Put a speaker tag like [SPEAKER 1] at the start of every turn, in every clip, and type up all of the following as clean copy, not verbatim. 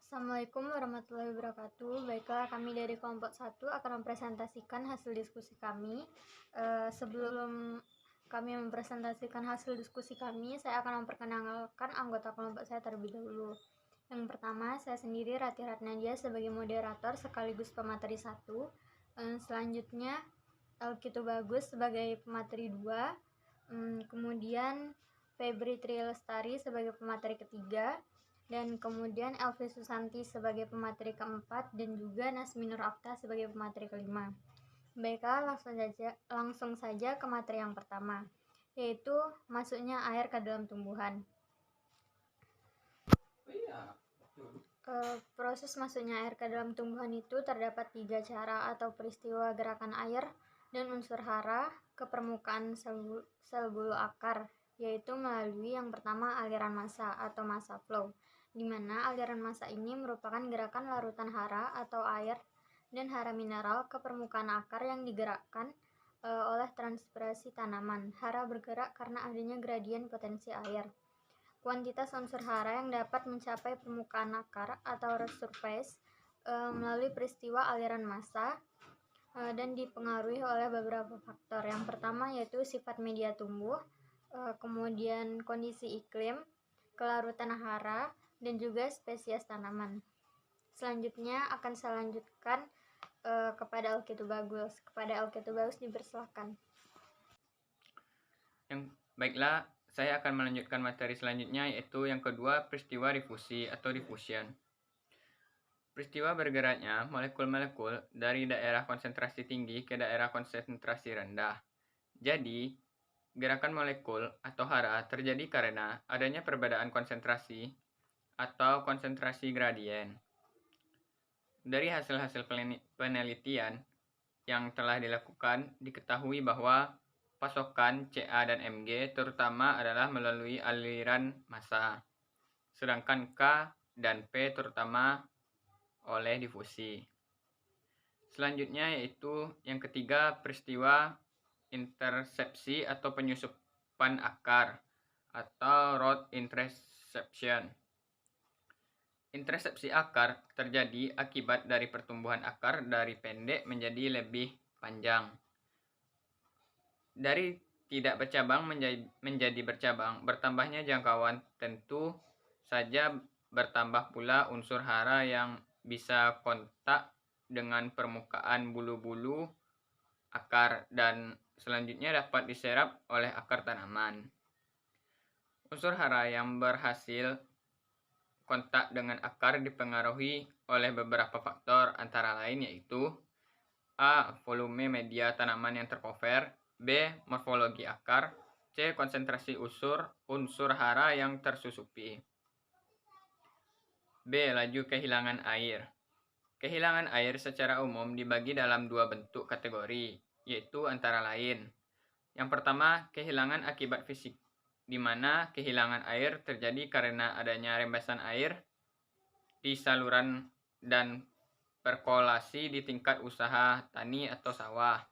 [SPEAKER 1] Assalamualaikum warahmatullahi wabarakatuh. Baiklah, kami dari kelompok 1 akan mempresentasikan hasil diskusi kami. Sebelum kami mempresentasikan hasil diskusi kami, saya akan memperkenalkan anggota kelompok saya terlebih dahulu. Yang pertama, saya sendiri Rati Ratnadia sebagai moderator sekaligus pemateri 1. Selanjutnya, Elky Tubagus sebagai pemateri 2. Kemudian Febri Trilestari sebagai pemateri ketiga. Dan kemudian Elvi Susanti sebagai pemateri keempat dan juga Nasminur Afta sebagai pemateri kelima. Baiklah, langsung saja ke materi yang pertama, yaitu masuknya air ke dalam tumbuhan. Proses masuknya air ke dalam tumbuhan itu terdapat 3 cara atau peristiwa gerakan air dan unsur hara ke permukaan sel bulu akar, yaitu melalui yang pertama aliran massa atau massa flow, di mana aliran massa ini merupakan gerakan larutan hara atau air dan hara mineral ke permukaan akar yang digerakkan oleh transpirasi tanaman. Hara bergerak karena adanya gradien potensi air. Kuantitas unsur hara yang dapat mencapai permukaan akar atau resurface melalui peristiwa aliran massa dan dipengaruhi oleh beberapa faktor. Yang pertama yaitu sifat media tumbuh, kemudian kondisi iklim, kelarutan hara, dan juga spesies tanaman. Selanjutnya akan saya lanjutkan kepada Elky Tubagus. Kepada Elky Tubagus dipersilakan.
[SPEAKER 2] Baiklah, saya akan melanjutkan materi selanjutnya, yaitu yang kedua, peristiwa difusi atau diffusion. Peristiwa bergeraknya molekul-molekul dari daerah konsentrasi tinggi ke daerah konsentrasi rendah. Jadi, gerakan molekul atau hara terjadi karena adanya perbedaan konsentrasi atau konsentrasi gradien. Dari hasil-hasil penelitian yang telah dilakukan, diketahui bahwa pasokan Ca dan Mg terutama adalah melalui aliran massa, sedangkan K dan P terutama oleh difusi. Selanjutnya yaitu yang ketiga, peristiwa intersepsi atau penyusupan akar atau root interception. Intersepsi akar terjadi akibat dari pertumbuhan akar dari pendek menjadi lebih panjang. Dari tidak bercabang menjadi bercabang, bertambahnya jangkauan tentu saja bertambah pula unsur hara yang bisa kontak dengan permukaan bulu-bulu akar dan selanjutnya dapat diserap oleh akar tanaman. Unsur hara yang berhasil kontak dengan akar dipengaruhi oleh beberapa faktor, antara lain yaitu A. Volume media tanaman yang tercover, B. Morfologi akar, C. Konsentrasi unsur hara yang tersusupi. B. Laju kehilangan air. Kehilangan air secara umum dibagi dalam 2 bentuk kategori, yaitu antara lain. Yang pertama, kehilangan akibat fisik, di mana kehilangan air terjadi karena adanya rembesan air di saluran dan perkolasi di tingkat usaha tani atau sawah.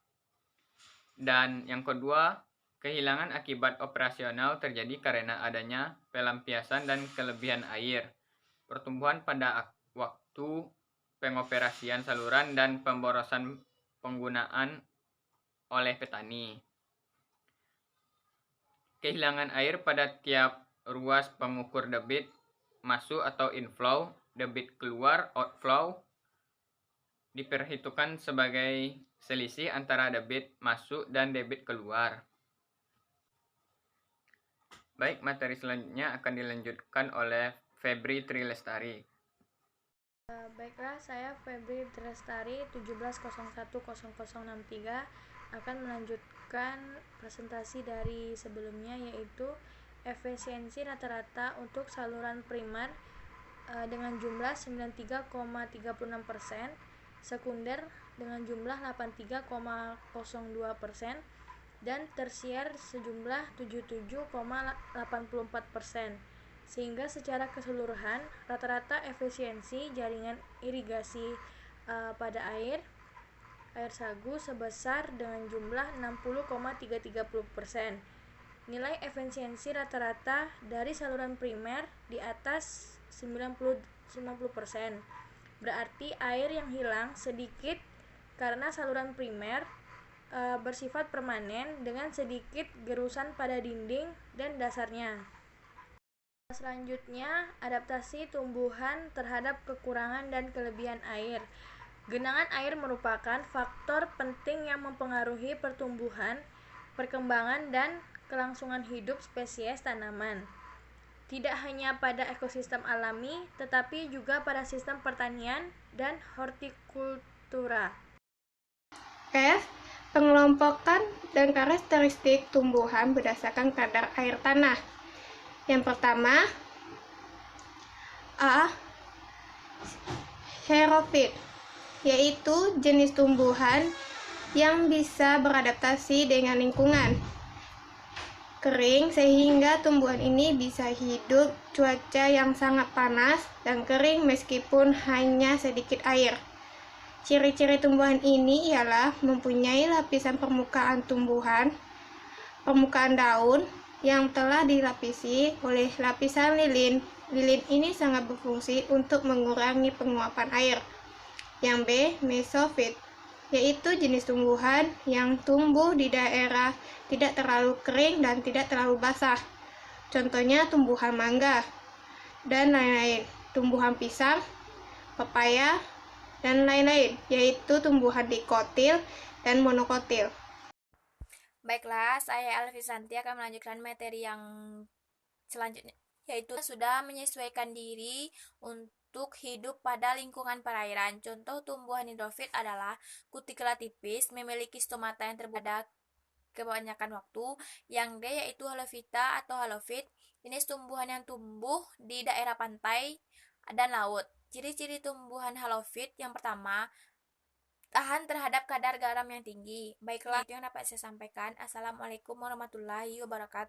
[SPEAKER 2] Dan yang kedua, kehilangan akibat operasional terjadi karena adanya pelampiasan dan kelebihan air, pertumbuhan pada waktu pengoperasian saluran dan pemborosan penggunaan oleh petani. Kehilangan air pada tiap ruas pengukur debit masuk atau inflow, debit keluar outflow, diperhitungkan sebagai selisih antara debit masuk dan debit keluar. Baik, materi selanjutnya akan dilanjutkan oleh Febri Trilestari.
[SPEAKER 3] Baiklah, saya Febri Trilestari 17010063 akan melanjutkan presentasi dari sebelumnya, yaitu efisiensi rata-rata untuk saluran primer dengan jumlah 93,36%, sekunder dengan jumlah 83,02%, dan tersier sejumlah 77,84%. Sehingga secara keseluruhan rata-rata efisiensi jaringan irigasi pada air sagu sebesar dengan jumlah 60,330%. Nilai efisiensi rata-rata dari saluran primer di atas 90%. Berarti air yang hilang sedikit karena saluran primer bersifat permanen dengan sedikit gerusan pada dinding dan dasarnya. Selanjutnya, adaptasi tumbuhan terhadap kekurangan dan kelebihan air. Genangan air merupakan faktor penting yang mempengaruhi pertumbuhan, perkembangan, dan kelangsungan hidup spesies tanaman. Tidak hanya pada ekosistem alami, tetapi juga pada sistem pertanian dan hortikultura.
[SPEAKER 4] F. Pengelompokan dan karakteristik tumbuhan berdasarkan kadar air tanah. Yang pertama, A. Xerophyte, yaitu jenis tumbuhan yang bisa beradaptasi dengan lingkungan kering sehingga tumbuhan ini bisa hidup cuaca yang sangat panas dan kering meskipun hanya sedikit air. Ciri-ciri tumbuhan ini ialah mempunyai lapisan permukaan daun yang telah dilapisi oleh lapisan lilin. Lilin ini sangat berfungsi untuk mengurangi penguapan air. Yang B, mesophyte, yaitu jenis tumbuhan yang tumbuh di daerah tidak terlalu kering dan tidak terlalu basah. Contohnya tumbuhan mangga dan lain-lain, tumbuhan pisang, pepaya, dan lain-lain, yaitu tumbuhan dikotil dan monokotil.
[SPEAKER 5] Baiklah, saya Elvi Santi akan melanjutkan materi yang selanjutnya, yaitu sudah menyesuaikan diri untuk hidup pada lingkungan perairan. Contoh tumbuhan hidrofit adalah kutikula tipis, memiliki stomata yang terbuka kebanyakan waktu. Yang D yaitu halofita atau halofit, jenis tumbuhan yang tumbuh di daerah pantai dan laut. Ciri-ciri tumbuhan halofit yang pertama, tahan terhadap kadar garam yang tinggi. Baiklah, itu yang dapat saya sampaikan. Assalamualaikum warahmatullahi wabarakatuh.